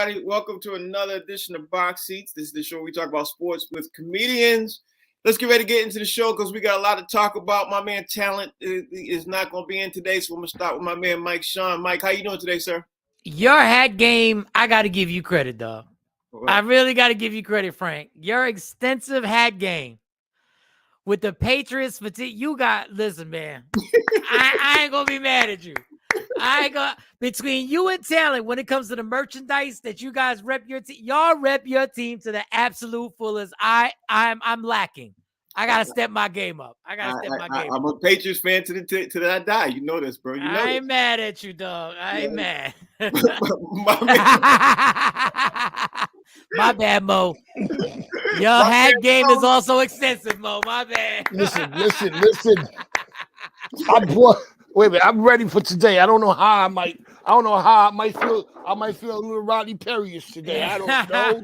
everybody. Welcome to another edition of Box Seats. This is the show where we talk about sports with comedians. Let's get ready to get into the show because we got a lot to talk about. My man Talent is not going to be in today, so I'm going to start with my man Mike Sean. Mike, how you doing today, sir? Your hat game, I got to give you credit, dog. I really got to give you credit, Frank. Your extensive hat game with the Patriots fatigue, listen, man, I ain't going to be mad at you. Between you and Talent, when it comes to the merchandise that you guys rep your team, y'all rep your team to the absolute fullest. I'm lacking. I gotta step my game up. I'm a Patriots fan to the I die. You know this, bro. You know I ain't mad at you, dog. I ain't mad. My bad, Mo. Your hat game is also extensive, Mo. My bad. Listen. Wait a minute. I'm ready for today. I don't know how I might feel. I might feel a little Rodney Perry-ish today. I don't know.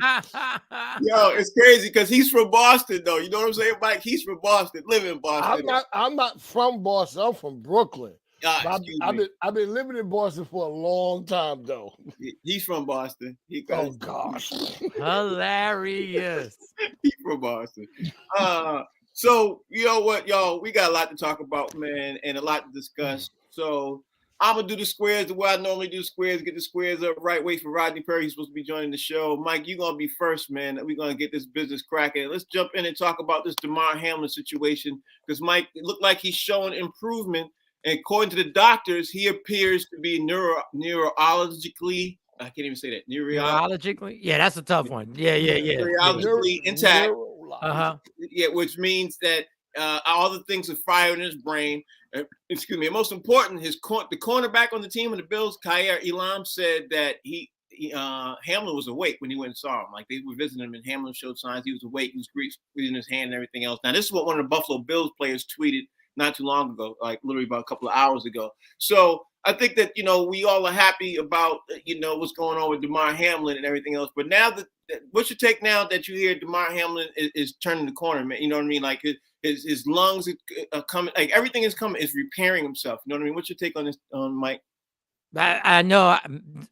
Yo, it's crazy because he's from Boston, though. You know what I'm saying, Mike? He's from Boston, live in Boston. I'm not from Boston. I'm from Brooklyn. I've been living in Boston for a long time, though. He's from Boston. Oh gosh, hilarious. He's from Boston. So you know what, y'all? We got a lot to talk about, man, and a lot to discuss. So I'm gonna do the squares the way I normally do squares. Get the squares up right. Wait for Rodney Perry. He's supposed to be joining the show. Mike, you're gonna be first, man. We're gonna get this business cracking. Let's jump in and talk about this Demar Hamlin situation because Mike, it looked like he's showing improvement. And according to the doctors, he appears to be neurologically. I can't even say that. Neurologically? Yeah, that's a tough one. Yeah. Neurologically intact. Yeah, which means that all the things are firing in his brain. Excuse me. And most important, the cornerback on the team of the Bills, Khair Elam, said that Hamlin was awake when he went and saw him. Like they were visiting him, and Hamlin showed signs he was awake. He was squeezing his hand and everything else. Now, this is what one of the Buffalo Bills players tweeted not too long ago, like literally about a couple of hours ago. So I think that, we all are happy about, what's going on with Demar Hamlin and everything else. But now what's your take now that you hear Demar Hamlin is turning the corner, man? You know what I mean? Like his lungs are coming, like everything is coming, is repairing himself. You know what I mean? What's your take on this, Mike? I know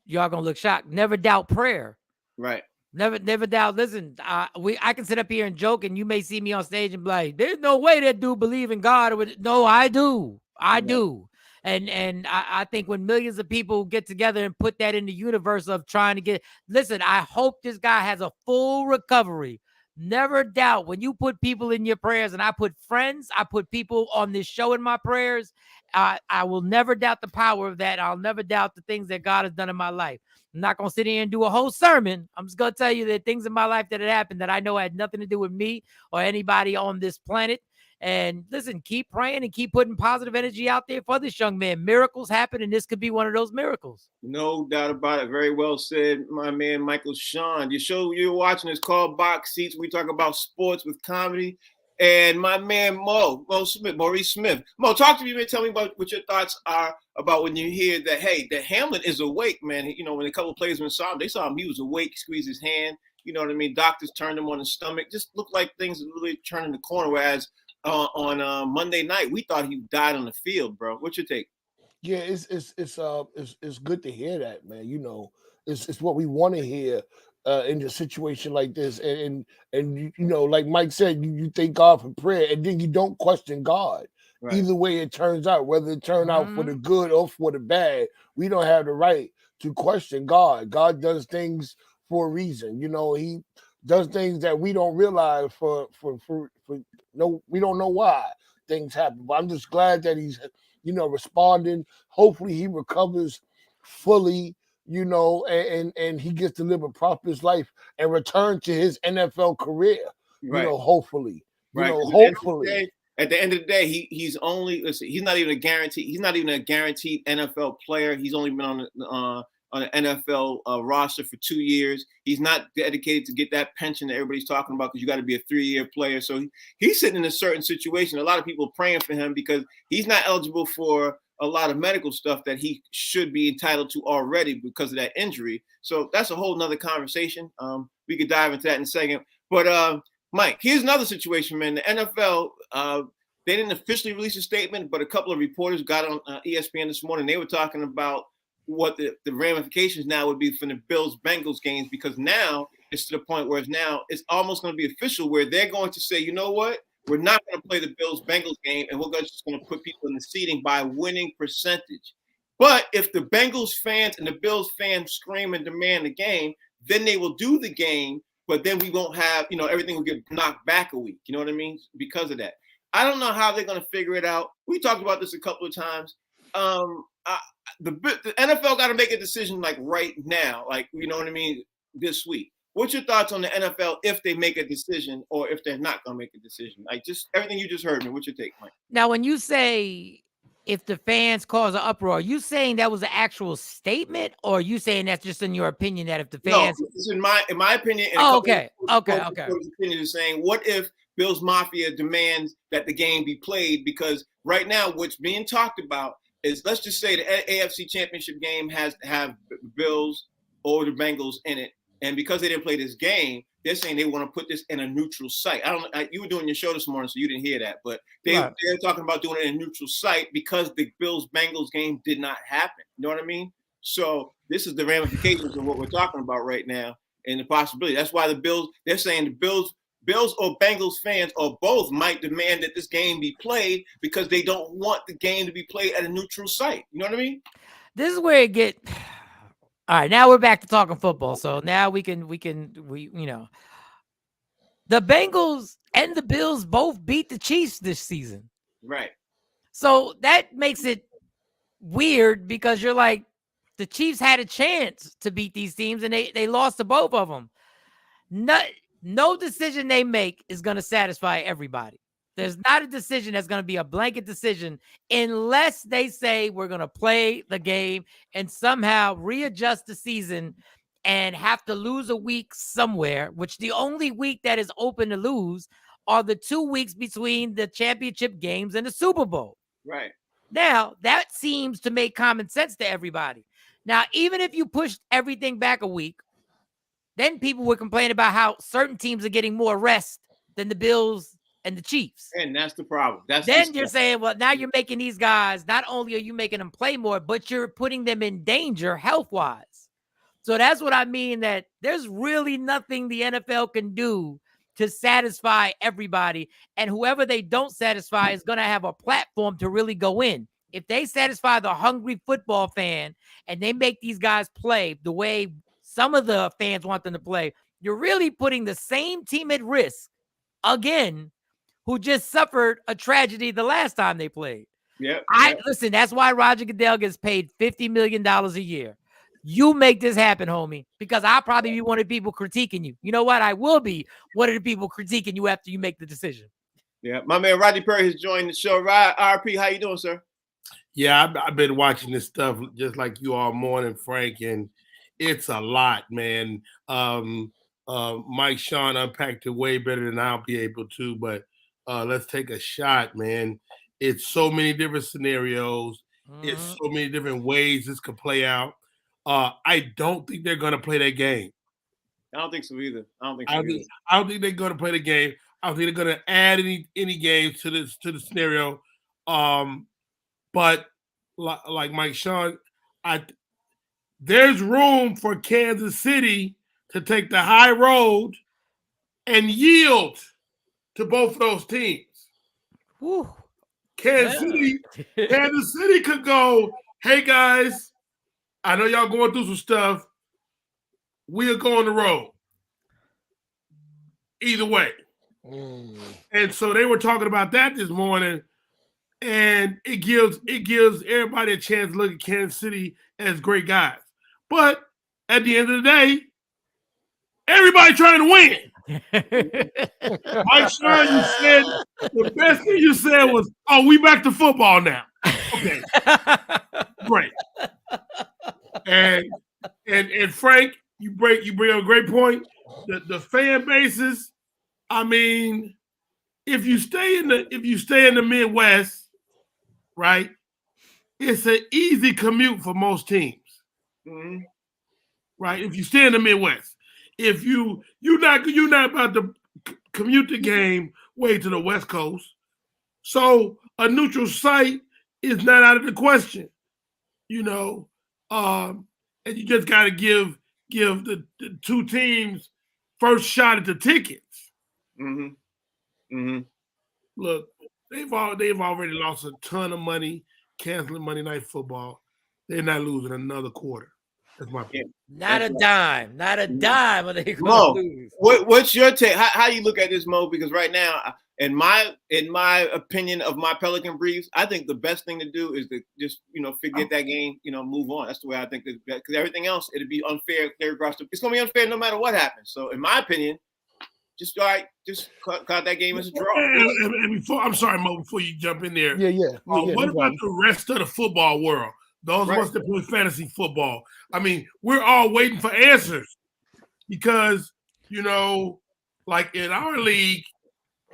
y'all gonna look shocked. Never doubt prayer. Right. Never doubt. Listen, I can sit up here and joke, and you may see me on stage and be like, "There's no way that dude believe in God." No, I do. I do. And I think when millions of people get together and put that in the universe of trying to get, listen, I hope this guy has a full recovery. Never doubt when you put people in your prayers, and I put friends, I put people on this show in my prayers. I will never doubt the power of that. I'll never doubt the things that God has done in my life. I'm not going to sit here and do a whole sermon. I'm just going to tell you that things in my life that had happened that I know had nothing to do with me or anybody on this planet. And listen, keep praying and keep putting positive energy out there for this young man. Miracles happen, and this could be one of those miracles. No doubt about it. Very well said, my man Michael Sean. The show you're watching is called Box Seats. We talk about sports with comedy. And my man Maurice Smith. Mo, talk to me, man. Tell me about what your thoughts are about when you hear that, hey, that Hamlin is awake, man. When a couple of players saw him, they saw him. He was awake, squeezed his hand. You know what I mean? Doctors turned him on his stomach. Just looked like things were really turning the corner. Whereas on Monday night, we thought he died on the field, bro. What's your take? Yeah, it's good to hear that, man. It's what we want to hear. In a situation like this, and like Mike said, you thank God for prayer, and then you don't question God. Right. Either way it turns out, whether it turned out for the good or for the bad, we don't have the right to question God. God does things for a reason. He does things that we don't realize for no, we don't know why things happen. But I'm just glad that he's responding. Hopefully he recovers fully. And he gets to live a prosperous life and return to his NFL career. Right. Hopefully. Right. Hopefully. At the end of the day, he's not even a guaranteed. He's not even a guaranteed NFL player. He's only been on an NFL roster for 2 years. He's not dedicated to get that pension that everybody's talking about because you got to be a 3-year player. So he's sitting in a certain situation. A lot of people are praying for him because he's not eligible for a lot of medical stuff that he should be entitled to already because of that injury. So that's a whole nother conversation. We could dive into that in a second. But Mike, here's another situation, man. The NFL, they didn't officially release a statement, but a couple of reporters got on ESPN this morning. They were talking about what the ramifications now would be from the Bills-Bengals games, because now it's to the point where it's almost going to be official, where they're going to say, you know what, we're not going to play the Bills-Bengals game, and we're just going to put people in the seating by winning percentage. But if the Bengals fans and the Bills fans scream and demand the game, then they will do the game, but then we won't have, everything will get knocked back a week. You know what I mean? Because of that. I don't know how they're going to figure it out. We talked about this a couple of times. The NFL got to make a decision like right now, like, you know what I mean, this week. What's your thoughts on the NFL if they make a decision or if they're not going to make a decision? Like, just everything you just heard me. What's your take, Mike? Now, when you say if the fans cause an uproar, are you saying that was an actual statement, or are you saying that's just in your opinion that if the fans? No, this is in my opinion. Oh, okay. Opinion is saying, what if Bills Mafia demands that the game be played? Because right now, what's being talked about is, let's just say the AFC Championship game has to have Bills or the Bengals in it, and because they didn't play this game, they're saying they want to put this in a neutral site. You were doing your show this morning, so you didn't hear that, but they're talking about doing it in a neutral site because the Bills-Bengals game did not happen. You know what I mean? So this is the ramifications of what we're talking about right now and the possibility. That's why they're saying the Bills or Bengals fans or both might demand that this game be played because they don't want the game to be played at a neutral site. You know what I mean? This is where it get. All right, now we're back to talking football. So now we the Bengals and the Bills both beat the Chiefs this season. Right. So that makes it weird because you're like, the Chiefs had a chance to beat these teams and they lost to both of them. No decision they make is going to satisfy everybody. There's not a decision that's going to be a blanket decision unless they say we're going to play the game and somehow readjust the season and have to lose a week somewhere, which the only week that is open to lose are the 2 weeks between the championship games and the Super Bowl. Right. Now, that seems to make common sense to everybody. Now, even if you pushed everything back a week, then people would complain about how certain teams are getting more rest than the Bills and the Chiefs. And that's the problem. Then you're saying, well, now you're making these guys, not only are you making them play more, but you're putting them in danger health-wise. So that's what I mean, that there's really nothing the NFL can do to satisfy everybody. And whoever they don't satisfy is going to have a platform to really go in. If they satisfy the hungry football fan and they make these guys play the way some of the fans want them to play, you're really putting the same team at risk again, who just suffered a tragedy the last time they played. Listen, that's why Roger Goodell gets paid $50 million a year. You make this happen, homie, because I'll probably be one of the people critiquing you. You know what? I will be one of the people critiquing you after you make the decision. Yeah, my man Rodney Perry has joined the show. RP, how you doing, sir? Yeah, I've been watching this stuff just like you all morning, Frank, and it's a lot, man. Mike Sean unpacked it way better than I'll be able to, but let's take a shot, man. It's so many different scenarios. It's so many different ways this could play out. I don't think they're going to play that game. I don't think so either. I don't think they're going to play the game. I don't think they're going to add any games to the scenario. But like Mike Sean, there's room for Kansas City to take the high road and yield to both of those teams. Whew. Kansas City could go, hey guys, I know y'all going through some stuff. We'll go on the road. Either way. And so they were talking about that this morning, and it gives everybody a chance to look at Kansas City as great guys. But at the end of the day, everybody trying to win. Mike Sean, you said the best thing you said was, "Oh, we back to football now." Okay, great. And Frank, you bring up a great point. The fan bases. I mean, if you stay in the Midwest, right, it's an easy commute for most teams. Mm-hmm. Right? If you stay in the Midwest, if you're not about to commute the game way to the West Coast, so a neutral site is not out of the question. You know, And you just got to give the two teams first shot at the tickets. Mm-hmm. Mm-hmm. Look, they've already lost a ton of money canceling Monday Night Football. They're not losing another quarter. That's my opinion. Not a dime. Not a dime are they going to Mo, lose. what's your take? How you look at this, Mo? Because right now, in my opinion of my Pelican briefs, I think the best thing to do is to just forget that game, move on. That's the way I think. Because everything else, it'd be unfair. It's going to be unfair no matter what happens. So, in my opinion, just cut that game as a draw. And before, I'm sorry, Mo, before you jump in there. What about the rest of the football world? Those of us that play fantasy football. I mean, we're all waiting for answers because, like in our league,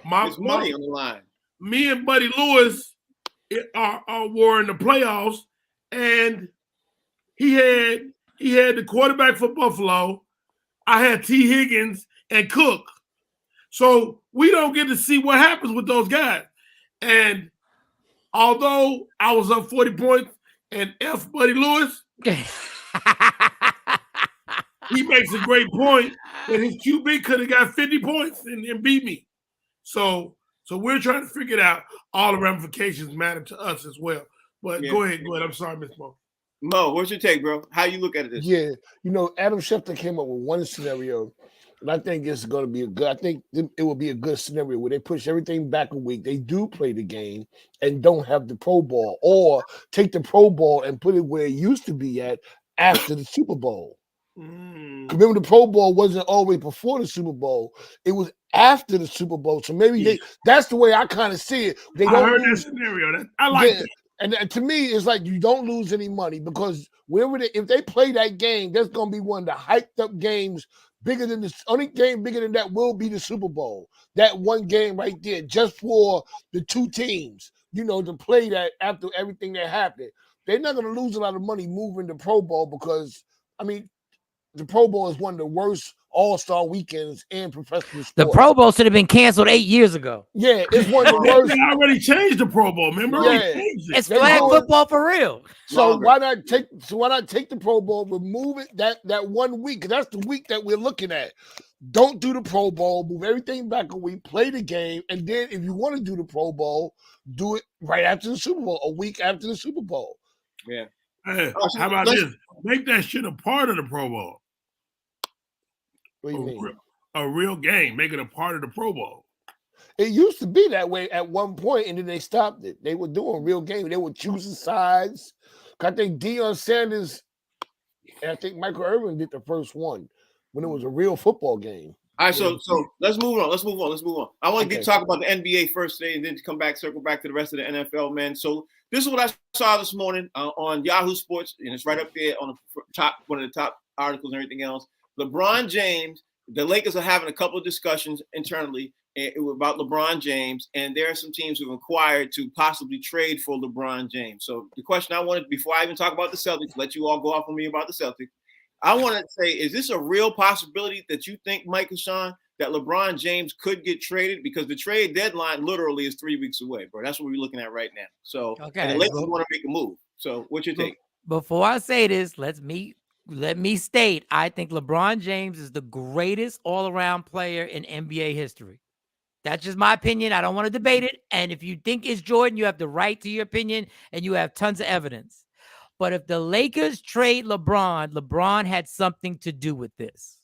there's money on the line. Me and Buddy Lewis are were in the playoffs, and he had the quarterback for Buffalo. I had T. Higgins and Cook. So we don't get to see what happens with those guys. And although I was up 40 points and F Buddy Lewis, he makes a great point that his QB could have got 50 points and beat me. So we're trying to figure it out. All the ramifications matter to us as well. But go ahead. I'm sorry, Miss Mo. Mo, what's your take, bro? How you look at this? Yeah, Adam Schefter came up with one scenario, and I think it's going to be I think it will be a good scenario where they push everything back a week. They do play the game and don't have the Pro Bowl, or take the Pro Bowl and put it where it used to be at after the Super Bowl. Remember, the Pro Bowl wasn't always before the Super Bowl; it was after the Super Bowl. So maybe that's the way I kind of see it. I heard that scenario. I like that. And to me, it's like you don't lose any money because if they play that game, that's going to be one of the hyped up games. Bigger than the only game bigger than that will be the Super Bowl. That one game right there, just for the two teams, to play that after everything that happened. They're not going to lose a lot of money moving the Pro Bowl because, the Pro Bowl is one of the worst all-star weekends in professional sports. The Pro Bowl should have been canceled 8 years ago. Yeah, it's one of the worst. They already changed the Pro Bowl. Remember? Yeah. It's flag football for real. So why not take the Pro Bowl, remove it that 1 week? Because that's the week that we're looking at. Don't do the Pro Bowl, move everything back a week, play the game, and then if you want to do the Pro Bowl, do it right after the Super Bowl, a week after the Super Bowl. Yeah. Hey, how about this? Make that shit a part of the Pro Bowl. What do you mean? A real game. Make it a part of the Pro Bowl. It used to be that way at one point, and then they stopped it. They were doing real games. They were choosing sides. I think Deion Sanders and I think Michael Irvin did the first one when it was a real football game. All right, so let's move on. I want to talk about the NBA first today, and then circle back to the rest of the NFL, man. So this is what I saw this morning on Yahoo Sports, and it's right up there on the top, one of the top articles and everything else. LeBron James, the Lakers are having a couple of discussions internally about LeBron James, and there are some teams who've inquired to possibly trade for LeBron James. So the question I wanted, before I even talk about the Celtics, let you all go off on me about the Celtics. I want to say, is this a real possibility that you think, Mike and Sean, that LeBron James could get traded? Because the trade deadline literally is 3 weeks away, bro. That's what we're looking at right now. So and the Lakers want to make a move. So what's your take? Before I say this, let me state, I think LeBron James is the greatest all-around player in NBA history. That's just my opinion. I don't want to debate it. And if you think it's Jordan, you have the right to your opinion, and you have tons of evidence. But if the Lakers trade LeBron, LeBron had something to do with this.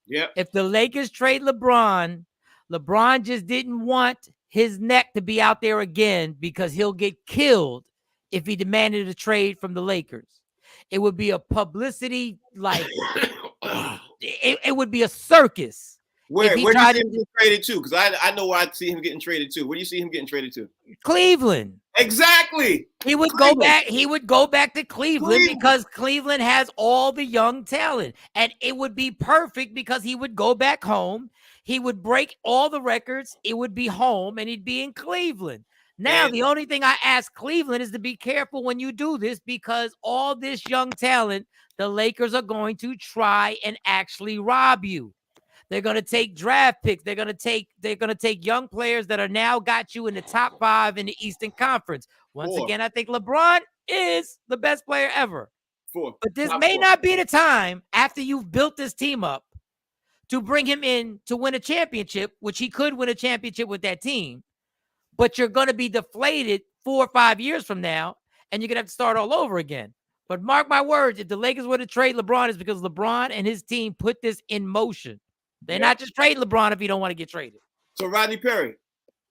Yeah. If the Lakers trade LeBron, LeBron just didn't want his neck to be out there again because he'll get killed if he demanded a trade from the Lakers. It would be a publicity, like it would be a circus. Where do you see him get traded to? Because I know where I see him getting traded to. Where do you see him getting traded to? Cleveland. Exactly. He would go back. He would go back to Cleveland because Cleveland has all the young talent, and it would be perfect because he would go back home. He would break all the records. It would be home, and he'd be in Cleveland. Now, the only thing I ask Cleveland is to be careful when you do this because all this young talent, the Lakers are going to try and actually rob you. They're going to take draft picks. They're going to take young players that are now got you in the top 5 in the Eastern Conference. Once again, I think LeBron is the best player ever. But this Top may four. not be the time after you've built this team up to bring him in to win a championship, which he could win a championship with that team. But you're going to be deflated 4 or 5 years from now, and you're going to have to start all over again. But mark my words, if the Lakers were to trade LeBron, it's because LeBron and his team put this in motion. They're not just trading LeBron if you don't want to get traded. So, Rodney Perry,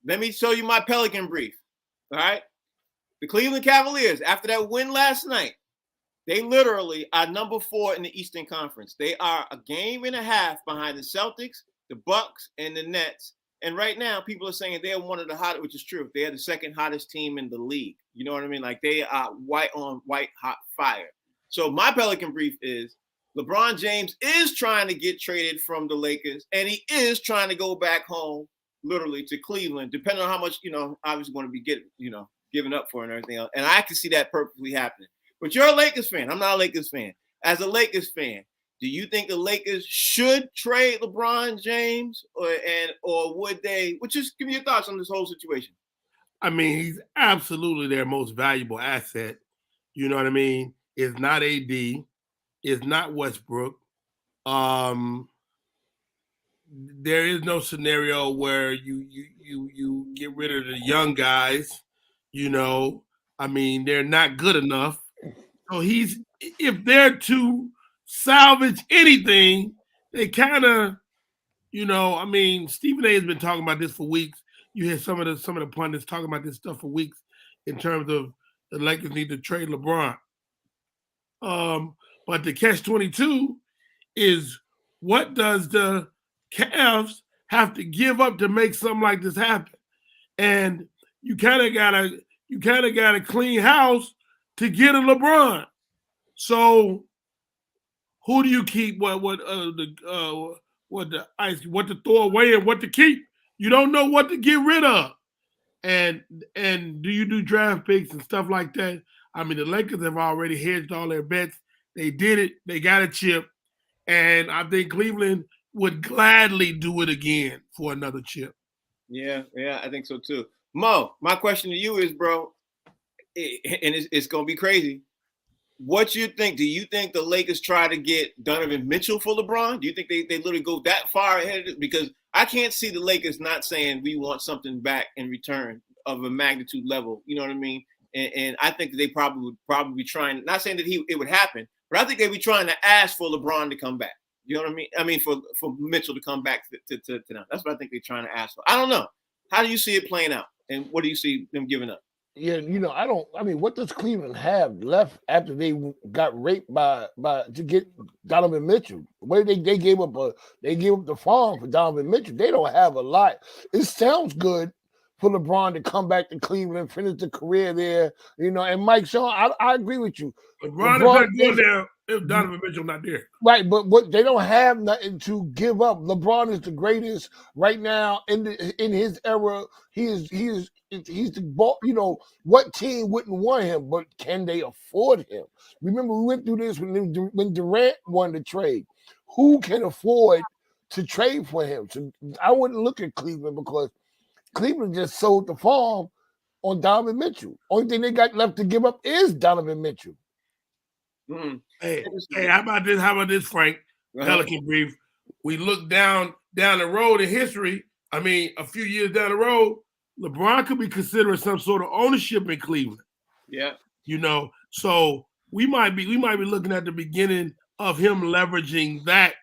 let me show you my Pelican brief. All right? The Cleveland Cavaliers, after that win last night, they literally are number 4 in the Eastern Conference. They are a game and a half behind the Celtics, the Bucks, and the Nets. And right now, people are saying they are one of the hottest, which is true. They are the second hottest team in the league. You know what I mean? Like, they are white on white hot fire. So my Pelican brief is LeBron James is trying to get traded from the Lakers, and he is trying to go back home, literally, to Cleveland, depending on how much, obviously going to be giving up for and everything else. And I can see that perfectly happening. But you're a Lakers fan. I'm not a Lakers fan. As a Lakers fan, do you think the Lakers should trade LeBron James, or would they? Just give me your thoughts on this whole situation. I mean, he's absolutely their most valuable asset. You know what I mean? It's not AD. It's not Westbrook. There is no scenario where you get rid of the young guys. I mean, they're not good enough. So if they're to salvage anything, they kind of, I mean, Stephen A has been talking about this for weeks. You hear some of the pundits talking about this stuff for weeks in terms of the Lakers need to trade LeBron. But the catch-22 is, what does the Cavs have to give up to make something like this happen? And you kind of gotta clean house to get a LeBron. So who do you keep? What to throw away and what to keep? You don't know what to get rid of. And do you do draft picks and stuff like that? I mean, the Lakers have already hedged all their bets. They did it. They got a chip. And I think Cleveland would gladly do it again for another chip. Yeah, I think so too. Mo, my question to you is, bro, and it's going to be crazy. What you think? Do you think the Lakers try to get Donovan Mitchell for LeBron? Do you think they literally go that far ahead of it? Because I can't see the Lakers not saying we want something back in return of a magnitude level. You know what I mean? And I think that they probably would be trying, not saying that it would happen, but I think they'd be trying to ask for LeBron to come back. You know what I mean? I mean, for Mitchell to come back to them. That's what I think they're trying to ask for. I don't know. How do you see it playing out? And what do you see them giving up? Yeah, what does Cleveland have left after they got raped to get Donovan Mitchell? Where they gave up the farm for Donovan Mitchell. They don't have a lot. It sounds good for LeBron to come back to Cleveland, finish the career there, and Mike Sean, I agree with you. LeBron is not going there if Donovan Mitchell not there. Right, but what they don't have nothing to give up. LeBron is the greatest right now in his era. He's the ball. What team wouldn't want him? But can they afford him? Remember, we went through this when Durant won the trade. Who can afford to trade for him? So I wouldn't look at Cleveland because Cleveland just sold the farm on Donovan Mitchell. Only thing they got left to give up is Donovan Mitchell. Mm-hmm. Hey, how about this, Frank? Pelican brief. We look down the road in history. I mean, a few years down the road, LeBron could be considering some sort of ownership in Cleveland. Yeah. So we might be looking at the beginning of him leveraging that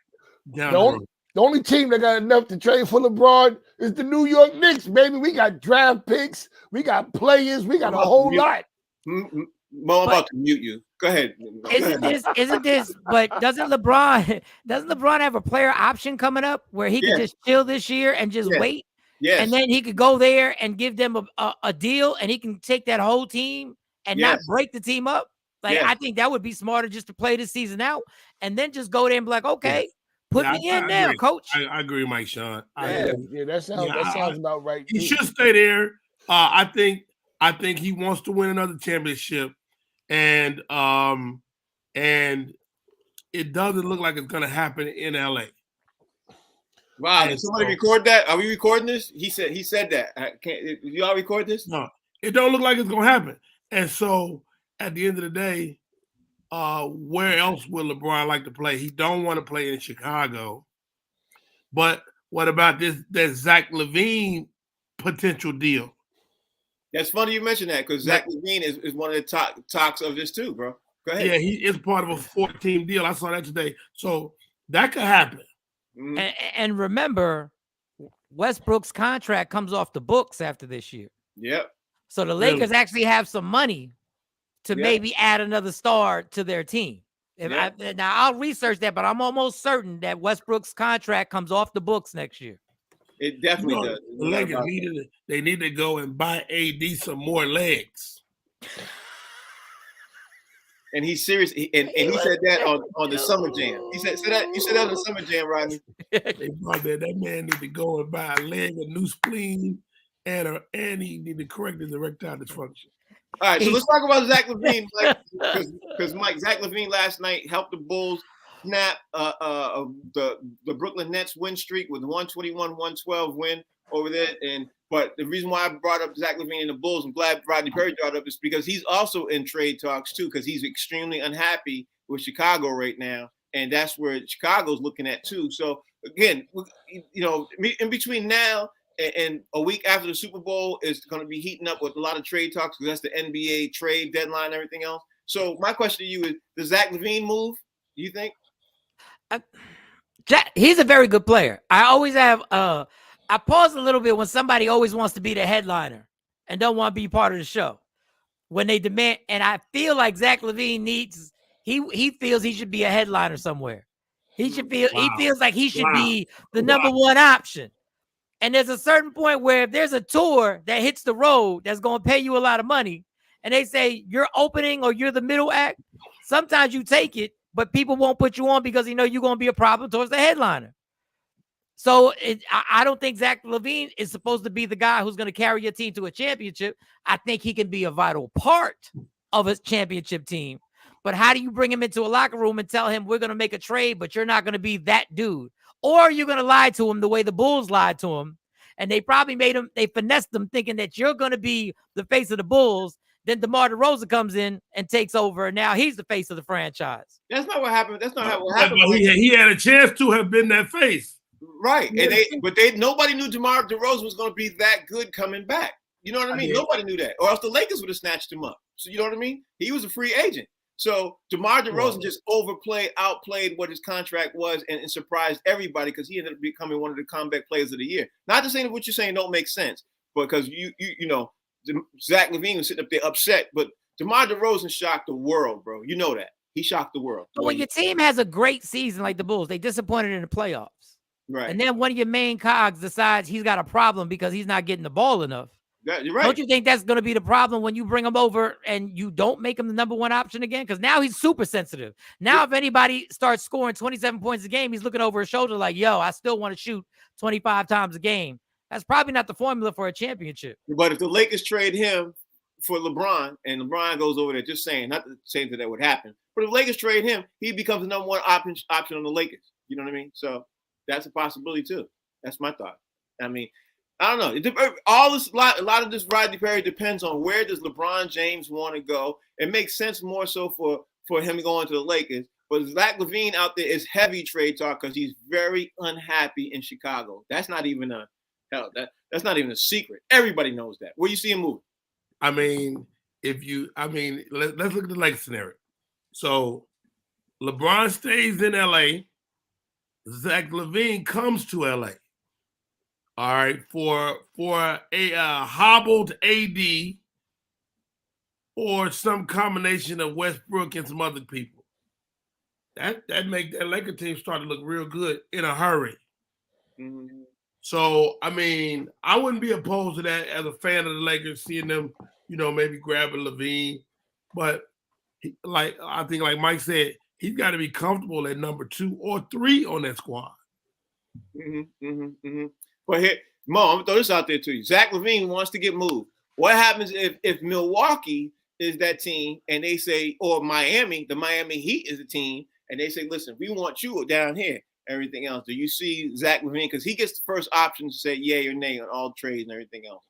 down the road. The only team that got enough to trade for LeBron is the New York Knicks, baby. We got draft picks, we got players, we got a whole lot. Mo, I'm about to mute you. Go ahead. Isn't this? But doesn't LeBron have a player option coming up where he can just chill this year and just wait? Yes. And then he could go there and give them a deal, and he can take that whole team and not break the team up. I think that would be smarter just to play this season out and then just go there and be like, okay. Put me in now, coach. I agree, Mike Sean. That sounds about right. He should stay there. I think he wants to win another championship, and it doesn't look like it's going to happen in LA. Wow! Did somebody record that? Are we recording this? He said that. Did you all record this? No, it don't look like it's going to happen. And so, at the end of the day, where else would LeBron like to play? He don't want to play in Chicago. But what about that Zach LaVine potential deal? That's funny you mentioned that because Zach LaVine is one of the talks of this too, bro. Go ahead. Yeah, he is part of a 14 deal. I saw that today. So that could happen. Mm-hmm. And remember, Westbrook's contract comes off the books after this year. Yep. So the Lakers actually have some money to maybe add another star to their team. Now I'll research that, but I'm almost certain that Westbrook's contract comes off the books next year. It definitely does. The Lakers need to go and buy AD some more legs. And he's serious. And he said that on the Summer Jam. He said that. You said that on the Summer Jam, Rodney. That man need to go and buy a leg, a new spleen, and he need to correct his erectile dysfunction. All right, so let's talk about Zach LaVine, because Mike, Zach LaVine last night helped the Bulls snap the Brooklyn Nets win streak with 121-112 win over there. But the reason why I brought up Zach LaVine and the Bulls, I'm glad Rodney Perry brought up, is because he's also in trade talks too, because he's extremely unhappy with Chicago right now, and that's where Chicago's looking at too. So again, in between now and a week after the Super Bowl is going to be heating up with a lot of trade talks because that's the NBA trade deadline and everything else. So my question to you is, does Zach LaVine move, do you think? He's a very good player. I always have I pause a little bit when somebody always wants to be the headliner and don't want to be part of the show. When they demand, and I feel like Zach LaVine he feels he should be a headliner somewhere. He feels like he should be the number one option. And there's a certain point where if there's a tour that hits the road that's going to pay you a lot of money, and they say you're opening or you're the middle act, sometimes you take it, but people won't put you on because you're going to be a problem towards the headliner. So I don't think Zach LaVine is supposed to be the guy who's going to carry your team to a championship. I think he can be a vital part of a championship team. But how do you bring him into a locker room and tell him we're going to make a trade, but you're not going to be that dude? Or you're going to lie to him the way the Bulls lied to him. And they probably they finessed him thinking that you're going to be the face of the Bulls. Then DeMar DeRozan comes in and takes over. And now he's the face of the franchise. That's not what happened. That's not what happened. He had a chance to have been that face. Right. And nobody knew DeMar DeRozan was going to be that good coming back. You know what I mean? Nobody knew that. Or else the Lakers would have snatched him up. So you know what I mean? He was a free agent. So DeMar DeRozan just outplayed what his contract was and surprised everybody because he ended up becoming one of the comeback players of the year. Not to say that what you're saying don't make sense, because you know, Zach LaVine was sitting up there upset, but DeMar DeRozan shocked the world, bro. You know that. He shocked the world. But when your team has a great season like the Bulls, they disappointed in the playoffs. Right. And then one of your main cogs decides he's got a problem because he's not getting the ball enough. You're right. Don't you think that's going to be the problem when you bring him over and you don't make him the number one option again? Because now he's super sensitive. Now, if anybody starts scoring 27 points a game, he's looking over his shoulder like, yo, I still want to shoot 25 times a game. That's probably not the formula for a championship. But if the Lakers trade him for LeBron and LeBron goes over there, just saying, not saying that would happen, but if the Lakers trade him, he becomes the number one option on the Lakers. You know what I mean? So that's a possibility too. That's my thought. I mean, I don't know. A lot of this Rodney Perry depends on where does LeBron James want to go. It makes sense more so for him going to the Lakers. But Zach LaVine out there is heavy trade talk because he's very unhappy in Chicago. That's not even that's not even a secret. Everybody knows that. Where you see him moving? I mean, let's look at the Lakers scenario. So LeBron stays in LA. Zach LaVine comes to LA. All right, for a hobbled AD or some combination of Westbrook and some other people. That make that Lakers team start to look real good in a hurry. Mm-hmm. So, I mean, I wouldn't be opposed to that as a fan of the Lakers, seeing them, maybe grab a LaVine. But I think like Mike said, he's got to be comfortable at number 2 or 3 on that squad. Mm-hmm, mm-hmm, mm-hmm. But here, Mo, I'm gonna throw this out there to you. Zach LaVine wants to get moved. What happens if Milwaukee is that team and they say, or Miami, the Miami Heat is a team, and they say, listen, we want you down here, everything else. Do you see Zach LaVine? Because he gets the first option to say yay or nay on all trades and everything else.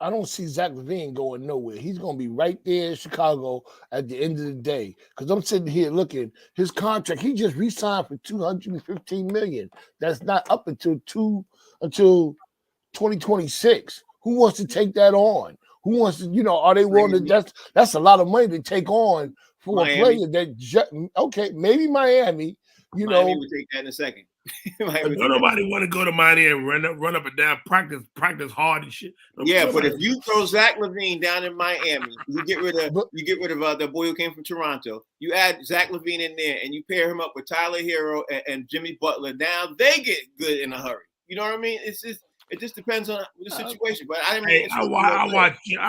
I I don't see Zach LaVine going nowhere. He's going to be right there in Chicago at the end of the day. Because I'm sitting here looking, his contract, he just re-signed for $215 million. That's not up until 2026. Who wants to take that on? Who wants to, are they willing to? That's a lot of money to take on for Miami. a player that, okay, maybe Miami, Miami would take that in a second. Don't nobody want to go to Miami and run up and down, practice hard and shit. But if you throw Zach LaVine down in Miami, you get rid of the boy who came from Toronto. You add Zach LaVine in there, and you pair him up with Tyler Hero and Jimmy Butler. Now they get good in a hurry. You know what I mean? It just depends on the situation. But I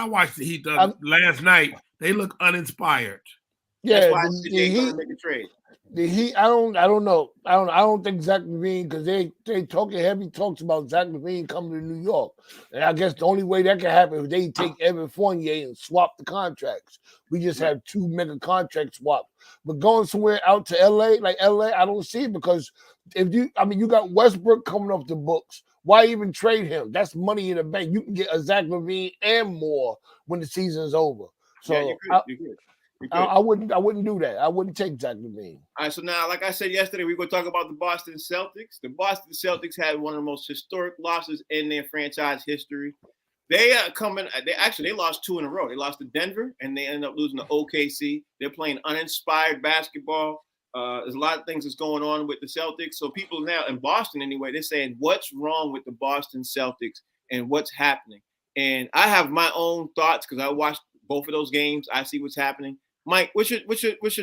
watched the Heat last night. They look uninspired. Yeah, that's why they gonna make a trade. The Heat, I don't know. I don't think Zach LaVine, because they talking heavy talks about Zach LaVine coming to New York. And I guess the only way that can happen is they take Evan Fournier and swap the contracts. We just have 2 mega contract swaps. But going somewhere out to LA, I don't see it, because you got Westbrook coming off the books. Why even trade him? That's money in the bank. You can get a Zach LaVine and more when the season's over. So you could. I wouldn't do that. I wouldn't take Zach LaVine. All right, so now, like I said yesterday, we're going to talk about the Boston Celtics. The Boston Celtics had one of the most historic losses in their franchise history. They lost 2 in a row. They lost to Denver, and they ended up losing to OKC. They're playing uninspired basketball. There's a lot of things that's going on with the Celtics. So people now in Boston, anyway, they're saying, what's wrong with the Boston Celtics and what's happening? And I have my own thoughts because I watched both of those games. I see what's happening. Mike, what's your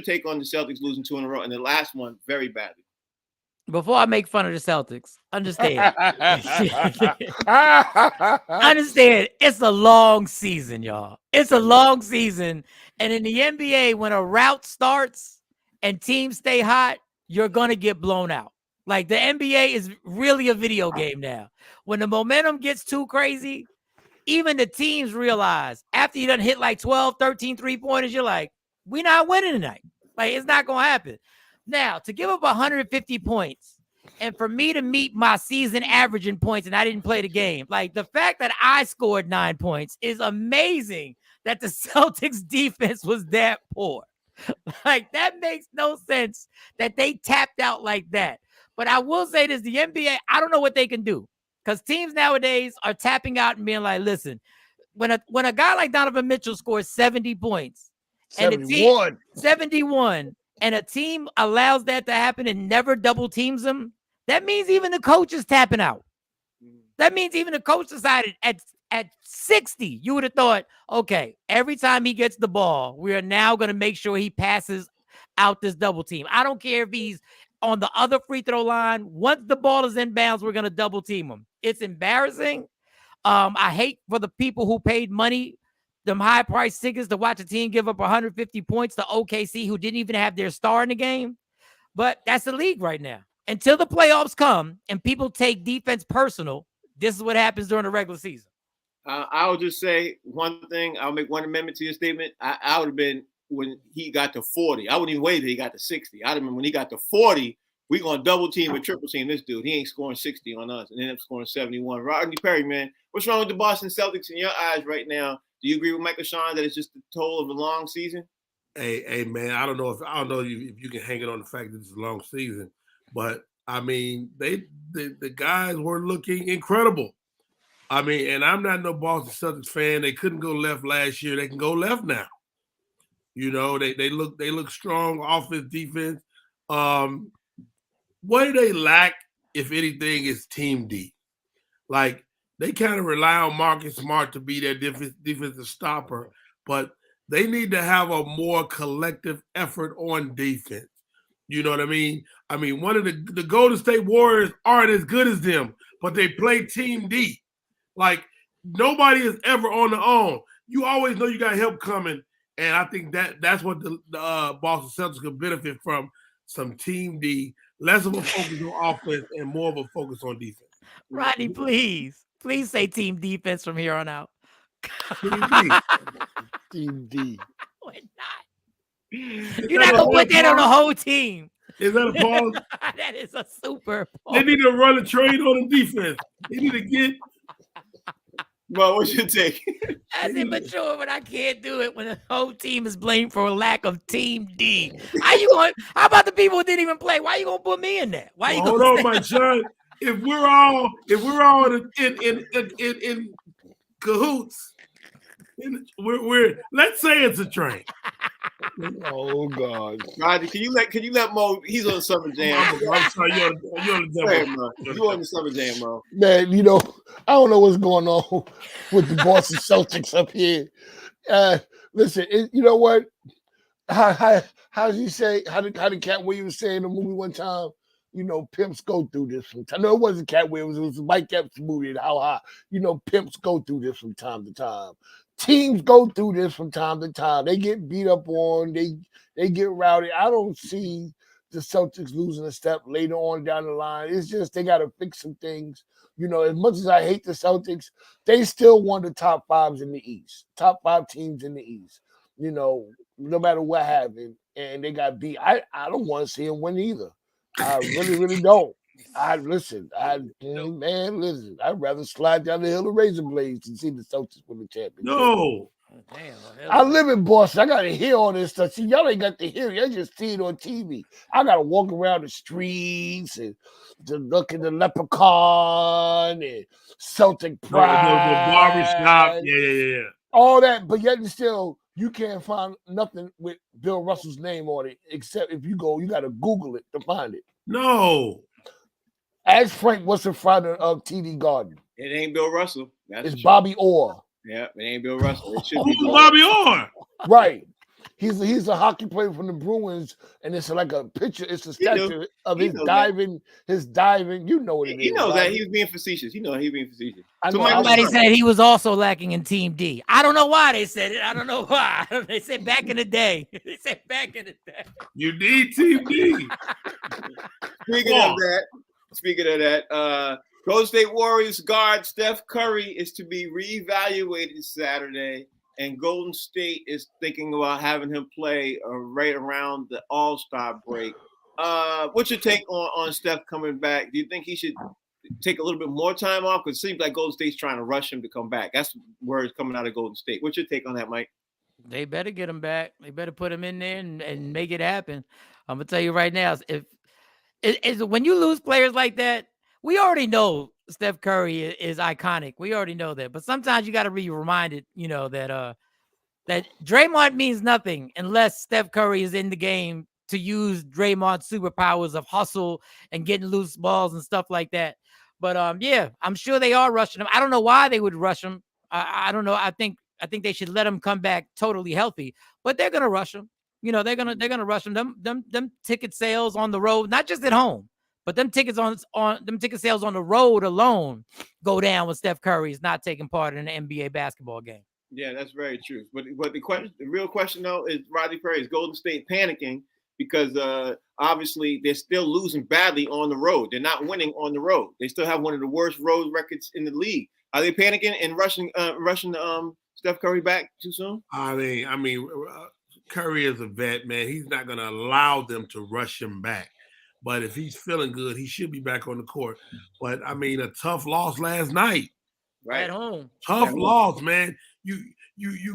take on the Celtics losing 2 in a row and the last one very badly? Before I make fun of the Celtics, understand. Understand, it's a long season, y'all. It's a long season. And in the NBA, when a route starts and teams stay hot, you're going to get blown out. Like, the NBA is really a video game now. When the momentum gets too crazy, even the teams realize after you done hit like 12, 13 3-pointers, you're like, we're not winning tonight. Like, it's not going to happen. Now, to give up 150 points and for me to meet my season average in points and I didn't play the game, like, the fact that I scored 9 points is amazing that the Celtics defense was that poor. Like, that makes no sense that they tapped out like that. But I will say this, the NBA, I don't know what they can do, because teams nowadays are tapping out and being like, listen, when a guy like Donovan Mitchell scores 70 points, 71, and a team allows that to happen and never double teams them, that means even the coach is tapping out. That means even the coach decided at 60, you would have thought, okay, every time he gets the ball, we are now going to make sure he passes out this double team. I don't care if he's on the other free throw line. Once the ball is inbounds, we're going to double team him. It's embarrassing. I hate for the people who paid money, them high-priced tickets, to watch a team give up 150 points to OKC, who didn't even have their star in the game. But that's the league right now. Until the playoffs come and people take defense personal, this is what happens during the regular season. I'll just say one thing. I'll make one amendment to your statement. I would have been when he got to 40. I wouldn't even wait till he got to 60. I'd have been when he got to 40, we're going to double team and triple team this dude. He ain't scoring 60 on us and end up scoring 71. Rodney Perry, man, what's wrong with the Boston Celtics in your eyes right now? Do you agree with Michael Sean that it's just the toll of a long season? Hey, man, I don't know if you can hang it on the fact that it's a long season, but I mean, the guys were looking incredible. I mean, and I'm not no Boston Celtics fan. They couldn't go left last year. They can go left now. You know, they look strong, offense, defense. What do they lack, if anything, is team D. Like, they kind of rely on Marcus Smart to be their defensive stopper, but they need to have a more collective effort on defense. You know what I mean? I mean, one of the Golden State Warriors aren't as good as them, but they play team D. Like, nobody is ever on their own. You always know you got help coming, and I think that's what the Boston Celtics could benefit from, some team D, less of a focus on offense and more of a focus on defense. Rodney, please say team defense from here on out. Team D. Team D. We're not. You're not going to put that on the whole team. Is that a pause? That is a super pause. They need to run a train on the defense. They need to get Well, what's your take? That's immature when I can't do it when the whole team is blamed for a lack of team D. How about the people who didn't even play? Why you gonna put me in there? Why you hold gonna on, my son. If we're all in cahoots, we're let's say it's a train. Oh God, Roger, can you let Mo? He's on the Summer Jam. I'm sorry, you're on Go ahead, Mo. You on the Summer Jam, Mo? man, I don't know what's going on with the Boston Celtics up here. Listen, you know what? How did you say? How did Cat Williams say in the movie one time? Pimps go through this from time. No, it wasn't Cat Williams. It was Mike Epps' movie. How high? Pimps go through this from time to time. Teams go through this from time to time. They get beat up on. They get rowdy. I don't see the Celtics losing a step later on down the line. It's just they got to fix some things. As much as I hate the Celtics, they still one of the top fives in the East. Top 5 teams in the East. No matter what happened, and they got beat. I don't want to see them win either. I really, really don't. Listen. I'd rather slide down the hill of razor blades and see the Celtics win the championship. No. Damn, I live in Boston. I gotta hear all this stuff. See, y'all ain't got to hear it. I just see it on TV. I gotta walk around the streets and to look at the Leprechaun and Celtic Pride. The barbershop. Yeah. All that, but yet and still, you can't find nothing with Bill Russell's name on it, except if you got to Google it to find it. No. Ask Frank what's in front of TD Garden. It ain't Bill Russell. It's Bobby Orr. Yeah, it ain't Bill Russell. It should Who's be Bobby Orr? Right. He's a hockey player from the Bruins, and it's like a picture. It's a statue of his diving. His diving. You know what it is. He knows that he was being facetious. He was being facetious. Somebody said he was also lacking in Team D. I don't know why they said it. I don't know why. They said back in the day. You need Team D. Speaking of that, Golden State Warriors guard Steph Curry is to be reevaluated Saturday, and Golden State is thinking about having him play right around the All-Star break. What's your take on Steph coming back? Do you think he should take a little bit more time off? Because it seems like Golden State's trying to rush him to come back. That's words coming out of Golden State. What's your take on that, Mike? They better get him back. They better put him in there and make it happen. I'm gonna tell you right now, when you lose players like that, we already know Steph Curry is iconic. We already know that. But sometimes you got to be reminded, that Draymond means nothing unless Steph Curry is in the game to use Draymond's superpowers of hustle and getting loose balls and stuff like that. But yeah, I'm sure they are rushing him. I don't know why they would rush him. I don't know. I think they should let him come back totally healthy, but they're gonna rush him. They're gonna rush him. Them ticket sales on the road, not just at home, but them ticket sales on the road alone go down when Steph Curry is not taking part in an NBA basketball game. Yeah, that's very true. But the real question though is Rodney Perry, is Golden State panicking because obviously they're still losing badly on the road. They're not winning on the road. They still have one of the worst road records in the league. Are they panicking and rushing Steph Curry back too soon? I mean, Curry is a vet, man. He's not going to allow them to rush him back. But if he's feeling good, he should be back on the court. But I mean, a tough loss last night. Right at home. Tough loss, man. You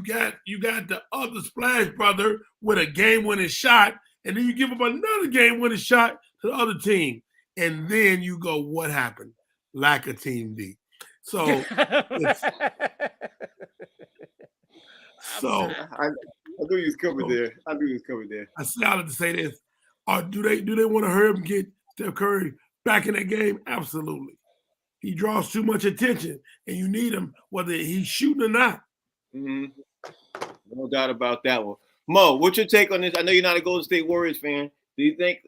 got the other splash brother with a game-winning shot, and then you give him another game-winning shot to the other team, and then you go, what happened? Lack of team D. So, I knew he was coming there. I say all to say this: do they want to hurry up and get Steph Curry back in that game? Absolutely. He draws too much attention, and you need him whether he's shooting or not. Mm-hmm. No doubt about that one. Mo, what's your take on this? I know you're not a Golden State Warriors fan. Do you think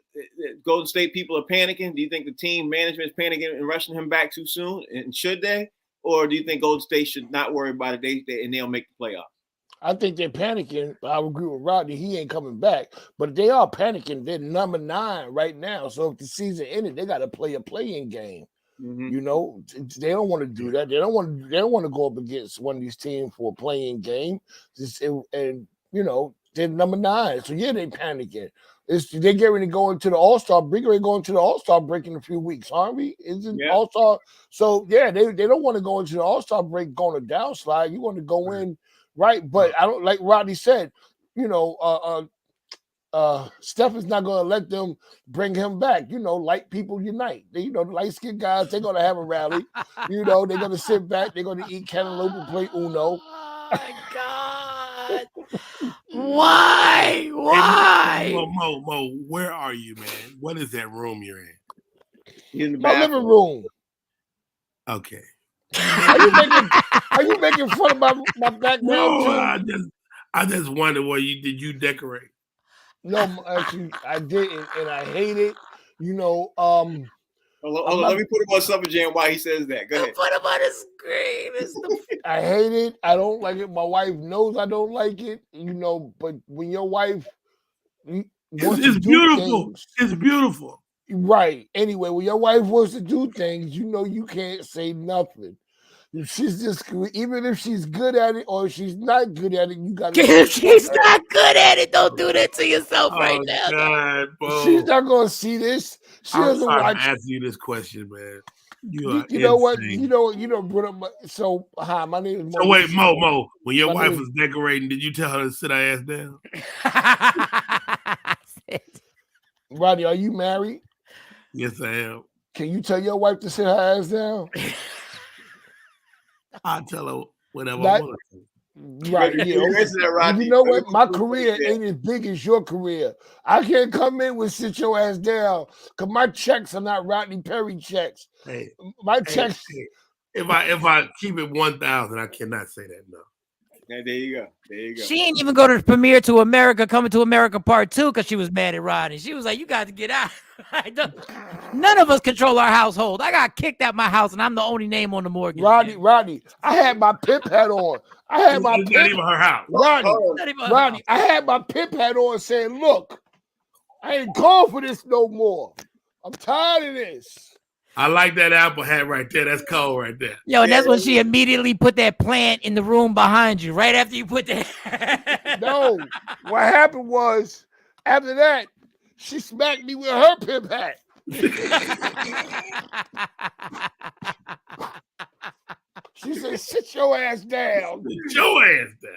Golden State people are panicking? Do you think the team management is panicking and rushing him back too soon? And should they? Or do you think Golden State should not worry about it and they'll make the playoffs? I think they're panicking. I would agree with Rodney. He ain't coming back. But they are panicking. They're number 9 right now. So if the season ended, they got to play a play-in game. Mm-hmm. They don't want to do that. They don't want to go up against one of these teams for a play-in game. They're number 9. So yeah, they panicking. They get ready to go into the All-Star break. They're going to the All-Star break in a few weeks, aren't we? Isn't All-Star? So yeah, they don't want to go into the All-Star break going a downslide. You want to go in right, but I don't like Rodney said. Steph is not going to let them bring him back. Light people unite. The light-skinned guys, they're going to have a rally. They're going to sit back. They're going to eat cantaloupe and play Uno. Oh my God. Why? Hey, Mo, where are you, man? What is that room you're in? In the My living room. Okay. Are you making fun of my background too? I just wonder did you decorate? No, actually, I didn't, and I hate it. Hold on, let me put him on Summer Jam while he says that. Go ahead. Put him on the screen. I hate it. I don't like it. My wife knows I don't like it. But when your wife it's beautiful. Things, it's beautiful. Right. Anyway, when your wife wants to do things, you can't say nothing. She's just, even if she's good at it or if she's not good at it, you got to. If she's not good at it, don't do that to yourself right now. God, bro. She's not going to see this. She doesn't watch. I'm asking you this question, man. You know what? You don't put up. So hi, my name is Mo. So wait, Mo. When your wife was decorating, did you tell her to sit her ass down? Rodney, are you married? Yes, I am. Can you tell your wife to sit her ass down? I'll tell her whatever I want to. Right, yeah. You know what? My career ain't as big as your career. I can't come in with sit your ass down because my checks are not Rodney Perry checks. Hey, my checks. Hey. If I keep it 1,000, I cannot say that. No. Yeah, there you go. She ain't even go to the premiere to America, Coming to America Part 2 because she was mad at Rodney. She was like, "You got to get out." None of us control our household. I got kicked out my house, and I'm the only name on the mortgage. Rodney, I had my pimp hat on. It's not even her house. Rodney, I had my pimp hat on saying, "Look, I ain't going for this no more. I'm tired of this." I like that apple hat right there. That's cold right there. Yo, and that's when she immediately put that plant in the room behind you, right after you put that. No, what happened was, after that, she smacked me with her pimp hat. She said, "Sit your ass down." Sit your ass down.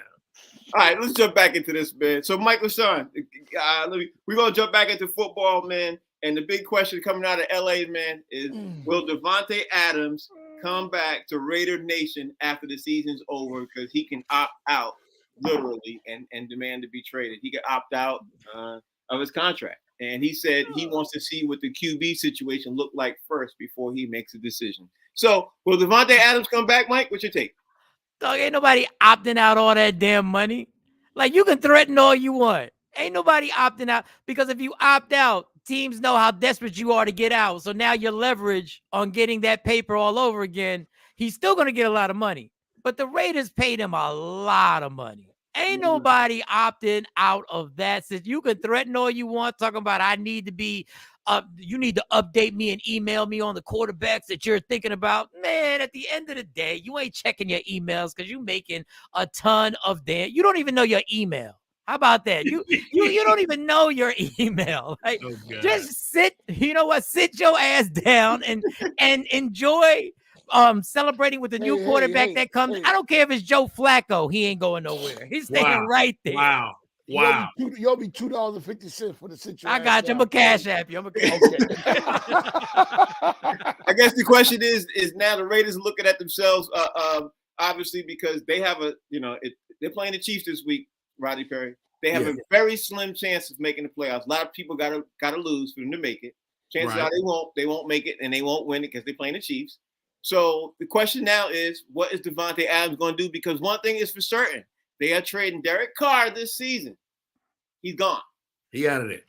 All right, let's jump back into this, man. So, Michael Sean, we're going to jump back into football, man. And the big question coming out of LA, man, is will Davante Adams come back to Raider Nation after the season's over? Because he can opt out, literally, and demand to be traded. He can opt out of his contract. And he said he wants to see what the QB situation looked like first before he makes a decision. So, will Davante Adams come back, Mike? What's your take? Dog, ain't nobody opting out all that damn money. Like, you can threaten all you want. Ain't nobody opting out, because if you opt out, teams know how desperate you are to get out. So now your leverage on getting that paper all over again, he's still going to get a lot of money. But the Raiders paid him a lot of money. Ain't nobody opting out of that. Since you can threaten all you want, talking about I need to be you need to update me and email me on the quarterbacks that you're thinking about. Man, at the end of the day, you ain't checking your emails because you're making a ton of you don't even know your email. How about that? You don't even know your email. Like, just sit, you know what? Sit your ass down and enjoy celebrating with the new quarterback that comes. I don't care if it's Joe Flacco. He ain't going nowhere. He's staying right there. Wow. You owe me $2.50 for the situation. I got you. I'm a cash app you. Okay. I guess the question is now the Raiders looking at themselves, obviously, because they have they're playing the Chiefs this week, Rodney Perry. They have a very slim chance of making the playoffs. A lot of people gotta lose for them to make it. Chances are they won't make it, and they won't win it because they're playing the Chiefs. So the question now is, what is Davante Adams going to do? Because one thing is for certain, they are trading Derek Carr this season. He's gone. He out of there.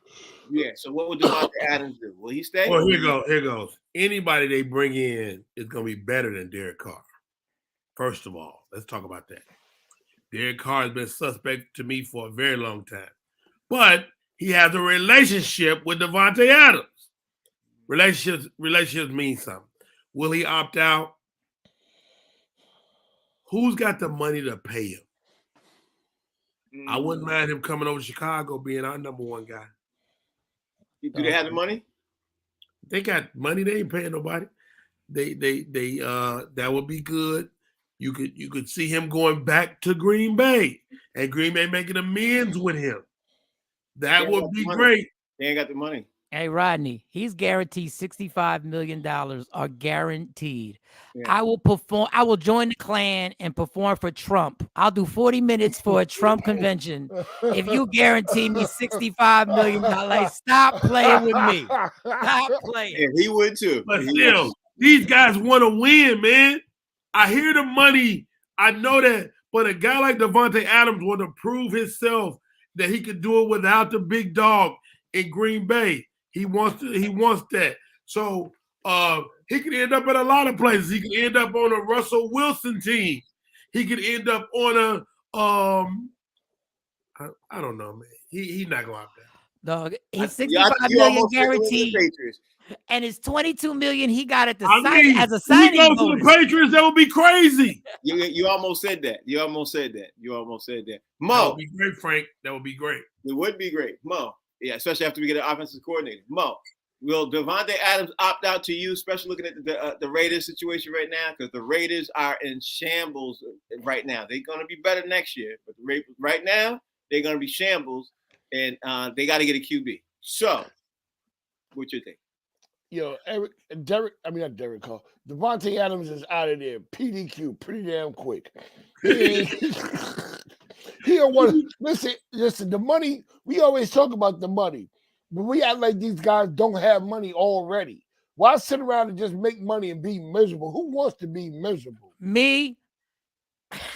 Yeah. So what will Davante Adams do? Will he stay? Well, here goes. Anybody they bring in is going to be better than Derek Carr. First of all, let's talk about that. Derek Carr has been suspect to me for a very long time. But he has a relationship with Davante Adams. Relationships mean something. Will he opt out? Who's got the money to pay him? I wouldn't mind him coming over to Chicago being our number one guy. Do they have the money? They got money. They ain't paying nobody. They that would be good. You could see him going back to Green Bay and Green Bay making amends with him. That would be great. They ain't got the money. Hey, Rodney, he's guaranteed $65 million are guaranteed. Yeah. I will perform. I will join the Klan and perform for Trump. I'll do 40 minutes for a Trump convention. If you guarantee me $65 million, like, stop playing with me. Stop playing. Yeah, he would too. But still, these guys want to win, man. I hear the money. I know that. But a guy like Davante Adams want to prove himself that he could do it without the big dog in Green Bay. He wants that. So he could end up at a lot of places. He could end up on a Russell Wilson team. He could end up on a I don't know, man. He's not going out there. Dog, he's $65 million guaranteed. And it's $22 million he got at the sign as a signing bonus. To the Patriots, that would be crazy. You almost said that. You almost said that. Mo, that would be great, Frank. That would be great. It would be great, Mo. Yeah, especially after we get an offensive coordinator. Mo, will Davante Adams opt out to you? Especially looking at the Raiders situation right now, because the Raiders are in shambles right now. They're going to be better next year, but right now they're going to be shambles, and they got to get a QB. So, what you think? Yo, Davante Adams is out of there. PDQ, pretty damn quick. He don't want to listen. The money, we always talk about the money, but we act like these guys don't have money already. Why sit around and just make money and be miserable? Who wants to be miserable? Me.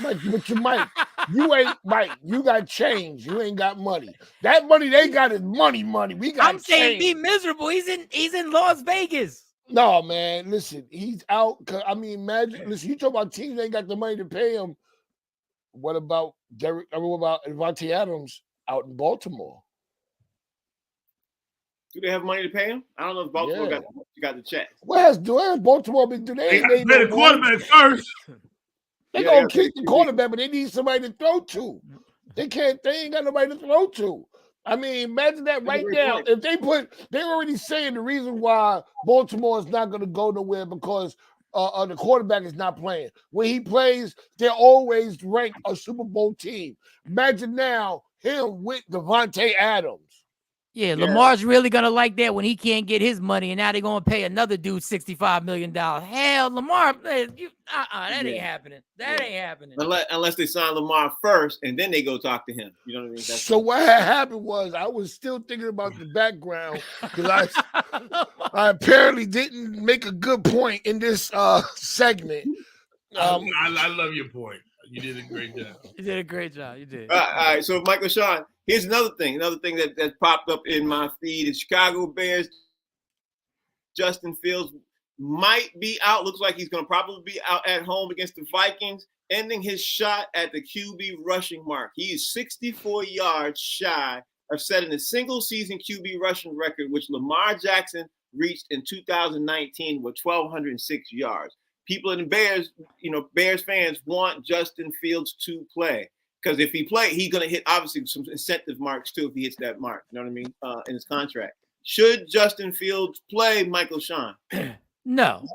Mike, but you might. You ain't Mike. You got change. You ain't got money. That money they got is money. We got. I'm saying be miserable. He's in Las Vegas. No, man. Listen, he's out. Imagine. Listen, you talk about teams that ain't got the money to pay him. What about Davante Adams out in Baltimore? Do they have money to pay him? I don't know if Baltimore got the check. Where's Baltimore been doing? They got the quarterback first. They gonna keep the quarterback, but they need somebody to throw to. They ain't got nobody to throw to. I mean, imagine that right now. If they're already saying the reason why Baltimore is not gonna go nowhere because the quarterback is not playing. When he plays, they're always ranked a Super Bowl team. Imagine now him with Davante Adams. Yeah, Lamar's really gonna like that when he can't get his money, and now they're gonna pay another dude $65 million. Hell, Lamar, that ain't happening. That ain't happening. Unless they sign Lamar first, and then they go talk to him. You know what I mean? So what had happened was I was still thinking about the background because I apparently didn't make a good point in this segment. I love your point. You did a great job. You did a great job. You did. All right. So, Michael Sean, here's another thing that popped up in my feed. The Chicago Bears, Justin Fields might be out. Looks like he's going to probably be out at home against the Vikings, ending his shot at the QB rushing mark. He is 64 yards shy of setting the single-season QB rushing record, which Lamar Jackson reached in 2019 with 1,206 yards. People in the Bears, Bears fans want Justin Fields to play because if he play, he's going to hit obviously some incentive marks too if he hits that mark. You know what I mean? In his contract. Should Justin Fields play, Michael Sean? No,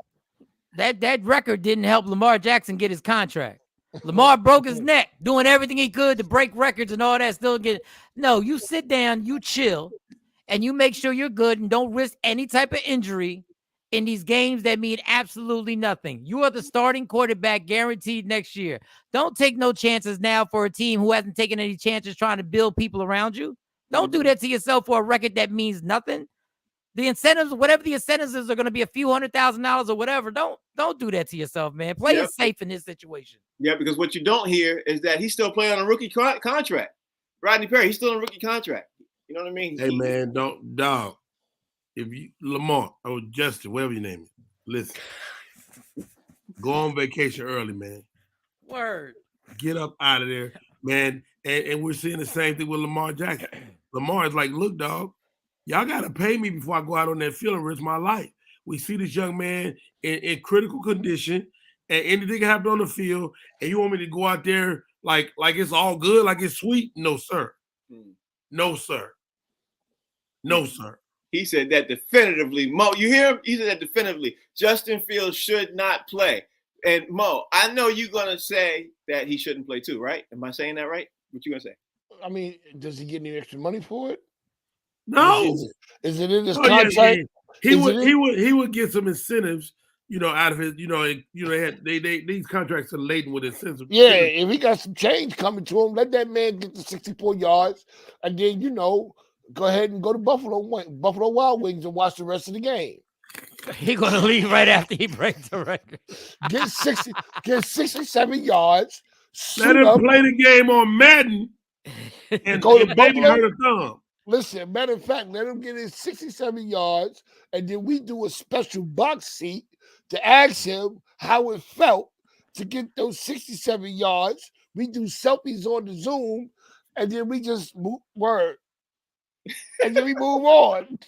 that record didn't help Lamar Jackson get his contract. Lamar broke his neck doing everything he could to break records and all that. No, you sit down, you chill, and you make sure you're good and don't risk any type of injury in these games that mean absolutely nothing. You are the starting quarterback guaranteed next year. Don't take no chances now for a team who hasn't taken any chances trying to build people around you. Don't do that to yourself for a record that means nothing. The incentives, whatever the incentives is, are going to be a few $100,000 or whatever. Don't do that to yourself, man. Play it safe in this situation. Yeah, because what you don't hear is that he's still playing on a rookie contract. Rodney Perry, he's still on a rookie contract. You know what I mean? Hey, man, dog. If you Lamar or Justin, whatever your name is, listen. Go on vacation early, man. Word. Get up out of there, man. And we're seeing the same thing with Lamar Jackson. Lamar is like, look, dog, y'all got to pay me before I go out on that field and risk my life. We see this young man in critical condition, and anything can happen on the field, and you want me to go out there like it's all good, like it's sweet? No, sir. No, sir. No, sir. He said that definitively. Mo, you hear him? He said that definitively. Justin Fields should not play. And Mo, I know you're gonna say that he shouldn't play too, right? Am I saying that right? What you gonna say? I mean, does he get any extra money for it? No. Is it in his Oh, contract? yeah. He would get some incentives, out of his, these contracts are laden with incentives. Yeah, if he got some change coming to him, let that man get the 64 yards, and then go ahead and go to Buffalo Wild Wings and watch the rest of the game. He's gonna leave right after he breaks the record. Get 67 yards. Let him play the game on Madden and go to maybe Buffalo. hurt a thumb. Listen, matter of fact, let him get his 67 yards, and then we do a special box seat to ask him how it felt to get those 67 yards. We do selfies on the Zoom, and then we just move and then we move on.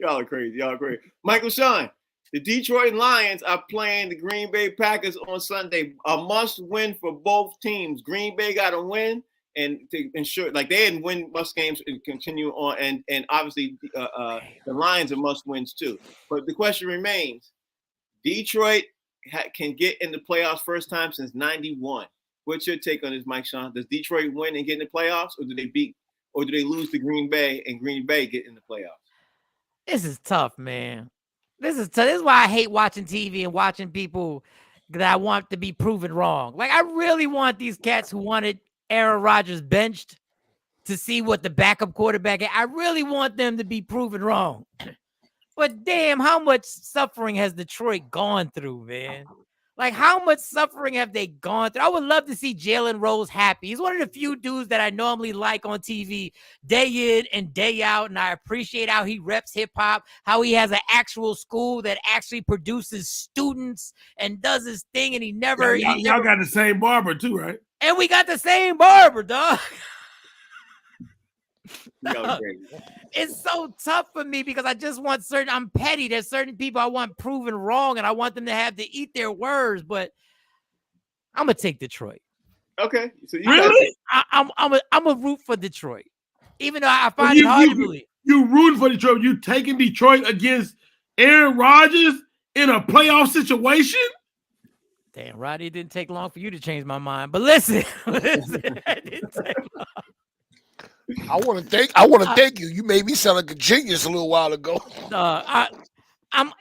Y'all are crazy. Michael Sean, the Detroit Lions are playing the Green Bay Packers on Sunday. A must-win for both teams. Green Bay got to win and to ensure, like they didn't win must games and continue on, and obviously the Lions are must-wins too. But the question remains: Detroit can get in the playoffs first time since '91. What's your take on this, Mike Sean? Does Detroit win and get in the playoffs, or do they lose to Green Bay and Green Bay get in the playoffs? This is tough, man. This is tough. This is why I hate watching TV and watching people that I want to be proven wrong. Like, I really want these cats who wanted Aaron Rodgers benched to see what the backup quarterback is. I really want them to be proven wrong. But damn, how much suffering has Detroit gone through, man? Like, how much suffering have they gone through? I would love to see Jalen Rose happy. He's one of the few dudes that I normally like on TV day in and day out, and I appreciate how he reps hip-hop, how he has an actual school that actually produces students and does his thing, and he never... Y'all got the same barber, too, right? And we got the same barber, dog. It's so tough for me because I just want I'm petty. There's certain people I want proven wrong, and I want them to have to eat their words, but I'm going to take Detroit. Okay. So really? I'm a root for Detroit. Even though I find it hard to believe. You rooting for Detroit. You taking Detroit against Aaron Rodgers in a playoff situation? Damn, Roddy, it didn't take long for you to change my mind. But listen, it didn't take long. I want to thank you. You made me sound like a genius a little while ago.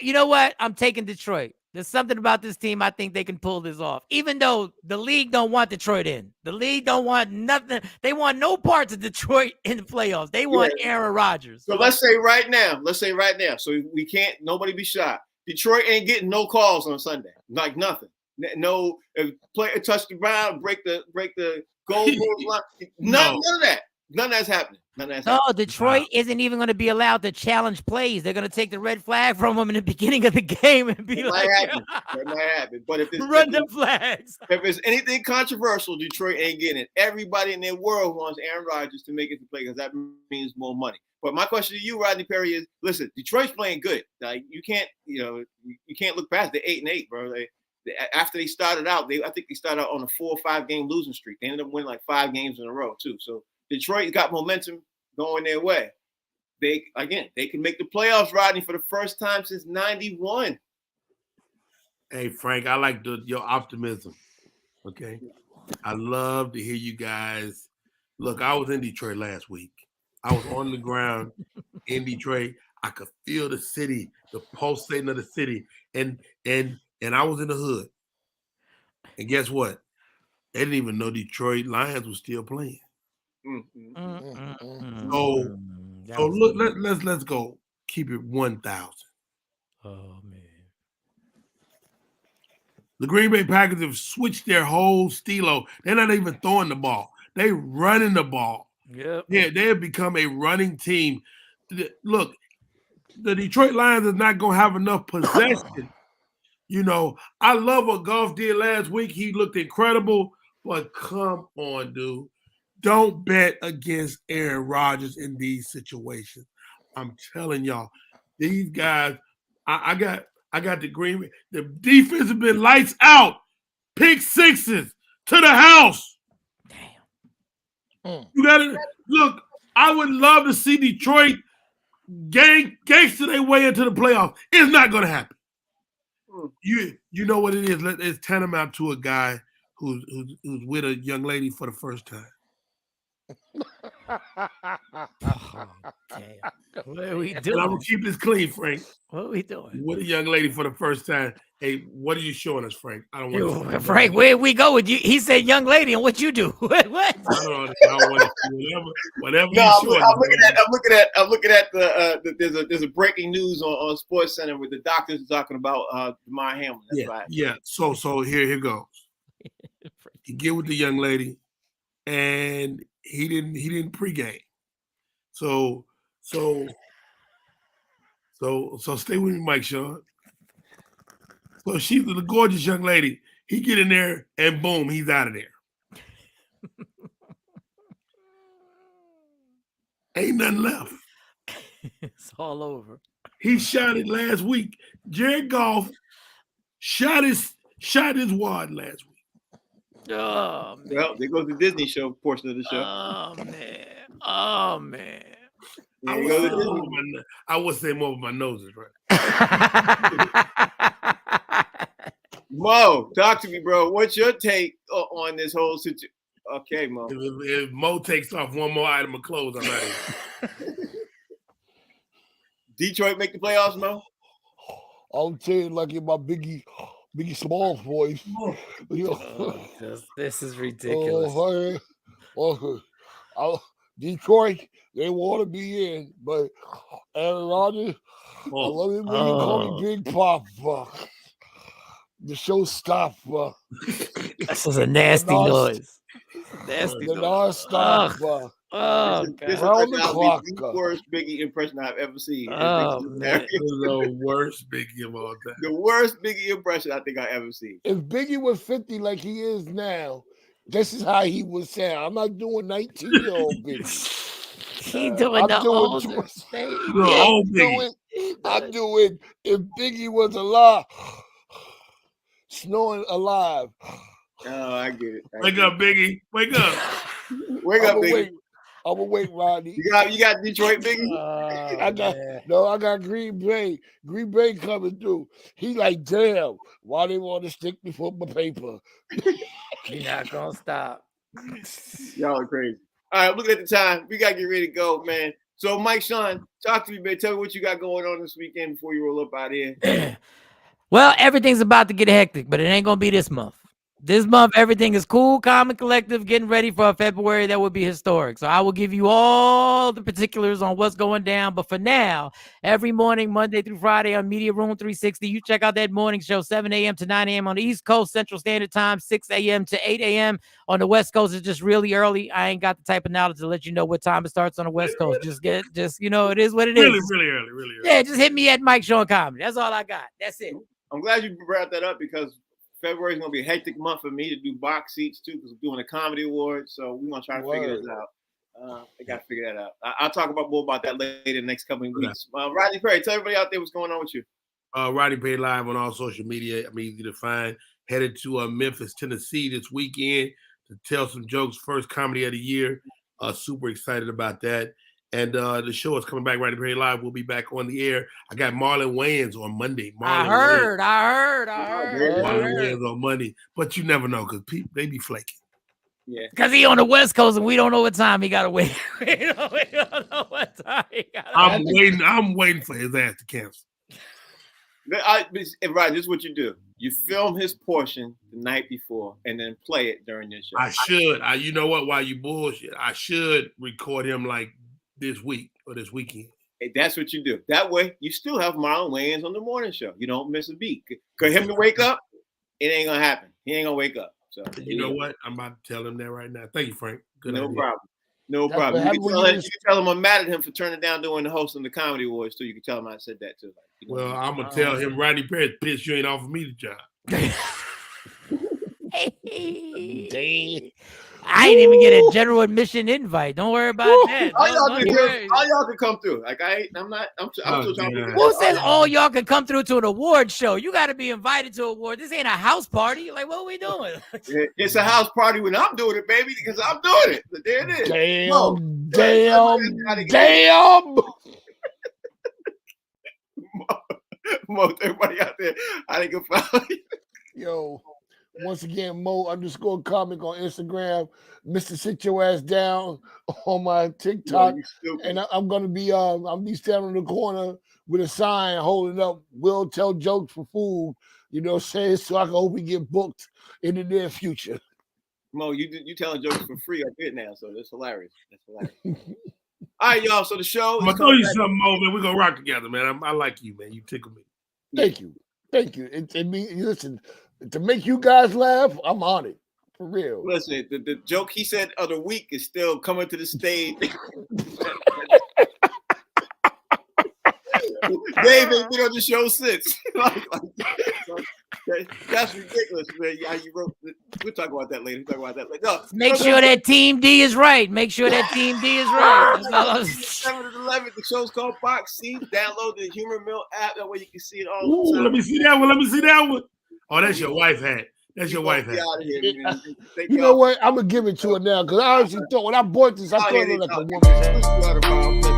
You know what? I'm taking Detroit. There's something about this team. I think they can pull this off. Even though the league don't want Detroit in. The league don't want nothing. They want no parts of Detroit in the playoffs. They want Aaron Rodgers. So let's say right now. So we can't, nobody be shocked. Detroit ain't getting no calls on Sunday. Like nothing. No, player touch the ground, break the goal line. None of that. None of that's happening. Detroit isn't even going to be allowed to challenge plays. They're going to take the red flag from them in the beginning of the game and be like, that might happen. But if run the flags. If it's anything controversial, Detroit ain't getting it. Everybody in their world wants Aaron Rodgers to make it to play because that means more money. But my question to you, Rodney Perry, is: listen, Detroit's playing good. Like you can't look past the 8-8, bro. After they started out, I think they started out on a 4 or 5 game losing streak. They ended up winning like 5 games in a row too. So Detroit got momentum going their way. They can make the playoffs, Rodney, for the first time since '91. Hey, Frank, I like your optimism. Okay. I love to hear you guys. Look, I was in Detroit last week. I was on the ground in Detroit. I could feel the city, the pulsating of the city. And I was in the hood. And guess what? They didn't even know Detroit Lions was still playing. So look, let's go. Keep it 1,000. Oh man. The Green Bay Packers have switched their whole stilo. They're not even throwing the ball. They running the ball. Yep. Yeah, they have become a running team. Look, the Detroit Lions is not going to have enough possession. I love what Goff did last week. He looked incredible. But come on, dude. Don't bet against Aaron Rodgers in these situations. I'm telling y'all, these guys, I got the Green Bay. The defense has been lights out. Pick sixes to the house. Damn. You got to look. I would love to see Detroit gangster their way into the playoffs. It's not going to happen. You know what it is? It's tantamount to a guy who's with a young lady for the first time. Oh, damn. What are we doing? And I'm gonna keep this clean, Frank. What are we doing? With a young lady for the first time. Hey, what are you showing us, Frank? I don't want to. Frank, where we go with you? He said, "Young lady," and what you do? What? I don't want to see whatever. No, I'm looking at the there's a breaking news on Sports Center with the doctors talking about Demar Hamlin. That's right. Yeah. So here goes. He get with the young lady, and he didn't pregame. So stay with me, Mike Sean. So she's the gorgeous young lady. He get in there and boom, he's out of there. Ain't nothing left. It's all over. He shot it last week. Jared Goff shot his wad last week. Oh, man. Well, there goes the Disney show portion of the show. Oh man. I would say more with my noses, right? Mo, talk to me, bro. What's your take on this whole situation? Okay, Mo. If Mo takes off one more item of clothes, I'm out of here. Detroit make the playoffs, Mo? I'll tell you like in my Biggie Smalls voice. This is ridiculous. Detroit, they want to be in, but Aaron Rodgers, I love it when you call me Big Papa. The showstopper. This is a nasty noise. Nasty the noise. non-stopper. This is the worst Biggie impression I've ever seen. This is the worst Biggie of all time. The worst Biggie impression I think I've ever seen. If Biggie was 50 like he is now, this is how he would sound. I'm not doing 19-year-old Biggie. He doing the older Biggie. I'm doing if Biggie was alive. Snoring alive. Oh, I get it. Wake up, Biggie. Wake up. Wake up, Biggie. I'm gonna wait, Rodney. You got Detroit, Biggie? I got Green Bay. Green Bay coming through. He like, damn, why they want to stick me for my paper? You're not gonna stop. Y'all are crazy. All right, looking at the time. We gotta get ready to go, man. So, Mike Sean, talk to me, man. Tell me what you got going on this weekend before you roll up out here. Well, everything's about to get hectic, but it ain't gonna be this month. This month, everything is cool, calm, and collective, getting ready for a February that will be historic. So I will give you all the particulars on what's going down. But for now, every morning, Monday through Friday on Media Room 360, you check out that morning show, 7 a.m. to 9 a.m. on the East Coast, Central Standard Time, 6 a.m. to 8 a.m. on the West Coast. It's just really early. I ain't got the type of knowledge to let you know what time it starts on the West Coast. Just you know, it is what it is. Really early. Yeah, just hit me at Mike Sean Comedy. That's all I got. That's it. I'm glad you brought that up because February is going to be a hectic month for me to do box seats too because we're doing a comedy award. So we're going to try to figure this out. I got to figure that out. I'll talk more about that later in the next couple of weeks. Rodney Perry, tell everybody out there what's going on with you. Rodney Perry live on all social media. I'm easy to find. Headed to Memphis, Tennessee this weekend to tell some jokes. First comedy of the year. Super excited about that. And the show is coming back. Rodney Perry Live. We'll be back on the air. I got Marlon Wayans on Monday. I heard. Marlon Wayans on Monday. But you never know because people, they be flaking. Yeah. Because he on the West Coast and we don't know what time he got to wait. we don't know what time he got to wait. I'm waiting for his ass to cancel. Right, this is what you do. You film his portion the night before and then play it during your show. I should. You know what? While you bullshit, I should record him like this week or this weekend. Hey, that's what you do. That way, you still have Marlon Wayans on the morning show. You don't miss a beat. Because him to wake up, it ain't going to happen. He ain't going to wake up. So you know what? I'm about to tell him that right now. Thank you, Frank. Good idea. No problem. You can tell him I'm mad at him for turning down doing the host on the Comedy Awards, too. You can tell him I said that, too. Well, I'm going to tell him, Rodney Perry, pissed you ain't offered me the job. Damn. I ain't even get a general admission invite. Don't worry about that. All y'all can come through. Like I'm still trying to. Who says all y'all can come through to an award show? You got to be invited to an award. This ain't a house party. Like, what are we doing? It's a house party when I'm doing it, baby, because I'm doing it. But there it is. Damn. Mo, everybody out there, I think can follow you. Yo, once again, Mo_comic on Instagram. Mr. Sit Your Ass Down on my TikTok. And I'm gonna be standing in the corner with a sign holding up, "We'll tell jokes for food," you know what I'm saying? So I can hope we get booked in the near future. Mo, you telling jokes for free up here now, so that's hilarious. That's hilarious. All right, y'all. So the show. I'm gonna tell you something, Mo, man. We're gonna rock together, man. I like you, man. You tickle me. Thank you. Listen, to make you guys laugh, I'm on it. For real. Listen, the joke he said of the week is still coming to the stage. David, you know the show sits. That's ridiculous, man. How you wrote? We'll talk about that later. No, make sure that Team D is right. Make sure that Team D is right. 7 to 11. The show's called Box Seats. Download the Humor Mill app. That way you can see it all. Ooh, let me see that one. Oh, that's your wife hat. That's your wife hat. You know what? I'm gonna give it to her now because I honestly thought when I bought this, I thought it looked like a woman's hat.